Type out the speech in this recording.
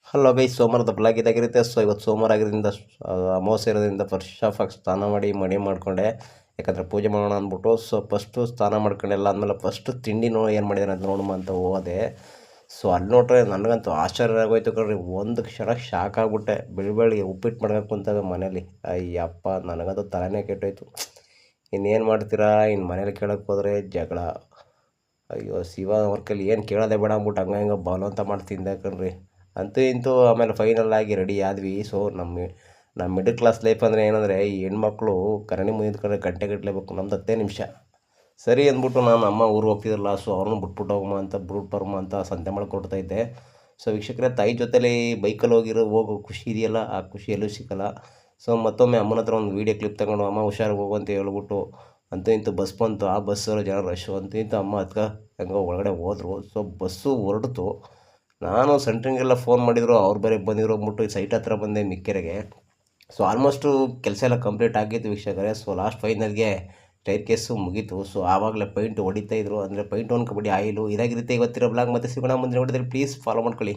Hello ಗೈ, ಸೋಮವಾರದ blog ಇದಾಗಿರುತ್ತೆ. So ಇವತ್ತು ಸೋಮವಾರ ಆಗಿರೋದ್ರಿಂದ ಅಮಾವಾಸ್ಯೆ ಇರೋದ್ರಿಂದ ಫಸ್ಟ್ ಆಫ್ ಆಗಿ ಸ್ನಾನ ಮಾಡಿ ಮಡಿ ಮಾಡಿಕೊಂಡೆ. ಯಾಕಂದರೆ ಪೂಜೆ ಮಾಡೋಣ ಅಂದ್ಬಿಟ್ಟು. ಸೊ ಫಸ್ಟು ಸ್ನಾನ ಮಾಡ್ಕೊಂಡೆಲ್ಲ ಆದಮೇಲೆ ಫಸ್ಟು ತಿಂಡಿ ಏನು ಮಾಡಿದಾರೆ ಅಂತ ನೋಡುವ ಅಂತ ಹೋದೆ. ಸೊ ಅಲ್ಲಿ ನೋಡ್ರೆ ನನಗಂತೂ ಆಶ್ಚರ್ಯ ಆಗೋಯ್ತು ಕಣ್ರಿ. ಒಂದು ಕ್ಷಣ ಶಾಕ್ ಆಗಿಬಿಟ್ಟೆ. ಬೆಳಿಗ್ಗೆ ಉಪ್ಪಿಟ್ಟು ಮಾಡ್ಬೇಕು ಅಂತಾಗ ಮನೇಲಿ, ಅಯ್ಯಪ್ಪ ನನಗಂತೂ ತಲೆನೇ ಕೆಟ್ಟೋಯ್ತು. ಇನ್ನೇನು ಮಾಡ್ತೀರಾ, ಇನ್ನು ಮನೇಲಿ ಕೇಳೋಕ್ಕೆ ಹೋದರೆ ಜಗಳ. ಅಯ್ಯೋ ಶಿವ, ಅವ್ರ ಕೈಲಿ ಏನು ಕೇಳೋದೇ ಬೇಡ ಅಂದ್ಬಿಟ್ಟು ಹಂಗೆ ಬಲವಂತ ಮಾಡಿ ತಿಂದೆ ಕಣ್ರಿ. ಅಂತೂ ಇಂತೂ ಆಮೇಲೆ ಫೈನಲ್ ಆಗಿ ರೆಡಿ ಆದ್ವಿ. ಸೊ ನಮ್ಮ ಮಿಡಲ್ ಕ್ಲಾಸ್ ಲೈಫ್ ಅಂದರೆ ಏನಂದರೆ, ಈ ಹೆಣ್ಮಕ್ಳು ಕರಣಿ ಮುಂದಿದ್ಕೊಂಡ್ರೆ ಗಂಟೆಗಟ್ಟಲೇಬೇಕು, ನಮ್ದು 10 ನಿಮಿಷ. ಸರಿ ಅಂದ್ಬಿಟ್ಟು ನಾನು ಅಮ್ಮ ಊರು ಹೋಗ್ತಿದ್ರಲ್ಲ, ಸೊ ಅವ್ರನ್ನ ಬಿಟ್ಬಿಟ್ಟು ಹೋಗಮ್ಮ ಅಂತ ಬರಮ್ಮ ಅಂತ ಸಂತೆ ಮಾಡ್ಕೊಡ್ತಾ ಇದ್ದೆ. ಸೊ ವೀಕ್ಷಕರೇ, ತಾಯಿ ಜೊತೆಲಿ ಬೈಕಲ್ಲಿ ಹೋಗೋ ಖುಷಿ ಇದೆಯಲ್ಲ, ಆ ಖುಷಿ ಎಲ್ಲೂ ಸಿಕ್ಕಲ್ಲ. ಸೊ ಮತ್ತೊಮ್ಮೆ ಅಮ್ಮನ ಹತ್ರ ಒಂದು ವೀಡಿಯೋ ಕ್ಲಿಪ್ ತಗೊಂಡು, ಅಮ್ಮ ಹುಷಾರಾಗಿ ಹೋಗು ಅಂತ ಹೇಳ್ಬಿಟ್ಟು ಅಂತೂ ಇಂತೂ ಬಸ್ ಬಂತು. ಆ ಬಸ್ಸಲ್ಲಿ ಜನ ರಶ್ಶು. ಅಂತೂ ಇಂತೂ ಅಮ್ಮ ಹೆಂಗೋ ಒಳಗಡೆ ಹೋದರು. ಸೊ ಬಸ್ಸು ಹೊರಡ್ತು. ನಾನು ಸೆಂಟ್ರಿಂಗೆಲ್ಲ ಫೋನ್ ಮಾಡಿದ್ರು, ಅವ್ರು ಬೇರೆ ಬಂದಿರೋ ಅಂದ್ಬಿಟ್ಟು ಸೈಟ್ ಹತ್ರ ಬಂದೆ ಮಿಕ್ಕೆರೆಗೆ. ಸೊ ಆಲ್ಮೋಸ್ಟು ಕೆಲಸ ಎಲ್ಲ ಕಂಪ್ಲೀಟ್ ಆಗಿತ್ತು ವೀಕ್ಷಕರೇ. ಸೊ ಲಾಸ್ಟ್ ಫೈನಲ್ಗೆ ಟೈರ್ ಕೇಸು ಮುಗೀತು. ಸೊ ಆವಾಗಲೇ ಪೈಂಟ್ ಹೊಡಿತಾ ಇದ್ರು, ಅಂದರೆ ಪೈಂಟ್ ಅನ್ಕೊಬಿಡಿ ಆಯಿಲು. ಇದಾಗಿರುತ್ತೆ ಇವತ್ತಿರೋ ಬ್ಲಾಗ್. ಮತ್ತೆ ಸಿಗೋಣ ಮುಂದಿನ ವಿಡಿಯೋದಲ್ಲಿ. ಪ್ಲೀಸ್ ಫಾಲೋ ಮಾಡ್ಕೊಳ್ಳಿ.